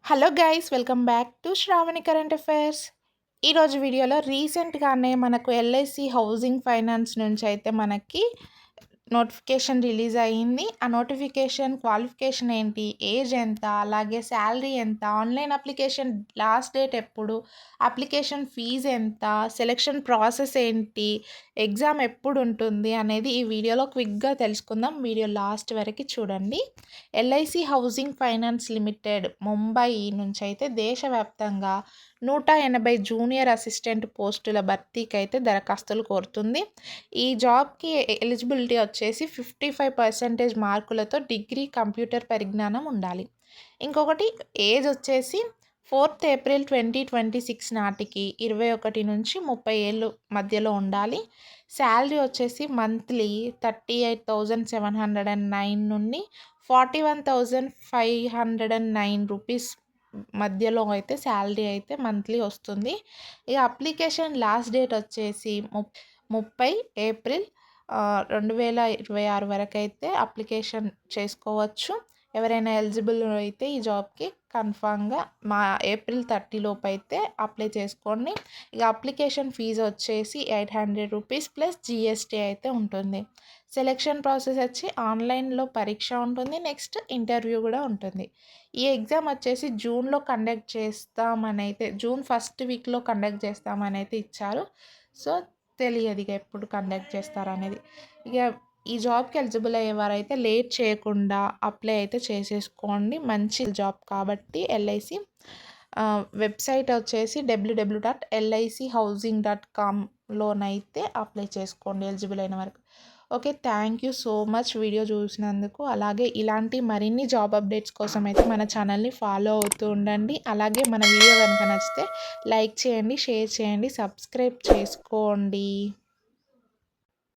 Hello guys, welcome back to Sravani current affairs. ఈరోజు వీడియోలో రీసెంట్గానే మనకు ఎల్ఐసి హౌసింగ్ ఫైనాన్స్ నుంచి అయితే మనకి నోటిఫికేషన్ రిలీజ్ అయ్యింది. ఆ నోటిఫికేషన్ క్వాలిఫికేషన్ ఏంటి, ఏజ్ ఎంత, అలాగే శాలరీ ఎంత, ఆన్లైన్ అప్లికేషన్ లాస్ట్ డేట్ ఎప్పుడు, అప్లికేషన్ ఫీజు ఎంత, సెలెక్షన్ ప్రాసెస్ ఏంటి, ఎగ్జామ్ ఎప్పుడు ఉంటుంది అనేది ఈ వీడియోలో క్విక్గా తెలుసుకుందాం. వీడియో లాస్ట్ వరకు చూడండి. LIC housing finance limited Mumbai నుంచి అయితే దేశవ్యాప్తంగా 180 జూనియర్ అసిస్టెంట్ పోస్టుల భర్తీకి అయితే దరఖాస్తులు కోరుతుంది. ఈ జాబ్కి ఎలిజిబిలిటీ వచ్చేసి 55% మార్కులతో డిగ్రీ కంప్యూటర్ పరిజ్ఞానం ఉండాలి. ఇంకొకటి ఏజ్ వచ్చేసి 4th ఏప్రిల్ 2026 నాటికి 21 నుంచి 30 ఏళ్ళు మధ్యలో ఉండాలి. శాలరీ వచ్చేసి మంత్లీ 38,709 నుండి 41,509 రూపీస్ మధ్యలో అయితే శాలరీ అయితే మంత్లీ వస్తుంది. ఇక అప్లికేషన్ లాస్ట్ డేట్ వచ్చేసి 30 ఏప్రిల్ 2026 వరకు అయితే అప్లికేషన్ చేసుకోవచ్చు. ఎవరైనా ఎలిజిబుల్ అయితే ఈ జాబ్కి కన్ఫామ్గా ఏప్రిల్ 30 లోపు అయితే అప్లై చేసుకోండి. ఇక అప్లికేషన్ ఫీజు వచ్చేసి 800 రూపీస్ ప్లస్ జిఎస్టీ అయితే ఉంటుంది. సెలెక్షన్ ప్రాసెస్ వచ్చి ఆన్లైన్లో పరీక్ష ఉంటుంది, నెక్స్ట్ ఇంటర్వ్యూ కూడా ఉంటుంది. ఈ ఎగ్జామ్ వచ్చేసి జూన్లో కండక్ట్ చేస్తామని అయితే జూన్ ఫస్ట్ వీక్లో కండక్ట్ చేస్తామని అయితే ఇచ్చారు. సో తెలియదు ఇక ఎప్పుడు కండక్ట్ చేస్తారనేది. ఇక ఈ జాబ్కి ఎలిజిబుల్ అయ్యేవారైతే లేట్ చేయకుండా అప్లై అయితే చేసేసుకోండి. మంచి జాబ్ కాబట్టి ఎల్ఐసి వెబ్సైట్ వచ్చేసి www.lichousing.com లోనైతే అప్లై చేసుకోండి ఎలిజిబుల్ అయిన వరకు. Okay, thank you so much video చూసినందుకు. అలాగే ఇలాంటి మరిన్ని జాబ్ అప్డేట్స్ కోసం అయితే మన ఛానల్ని ఫాలో అవుతూ ఉండండి. అలాగే మన వీడియో కనుక నచ్చితే లైక్ చేయండి, షేర్ చేయండి, సబ్స్క్రైబ్ చేసుకోండి.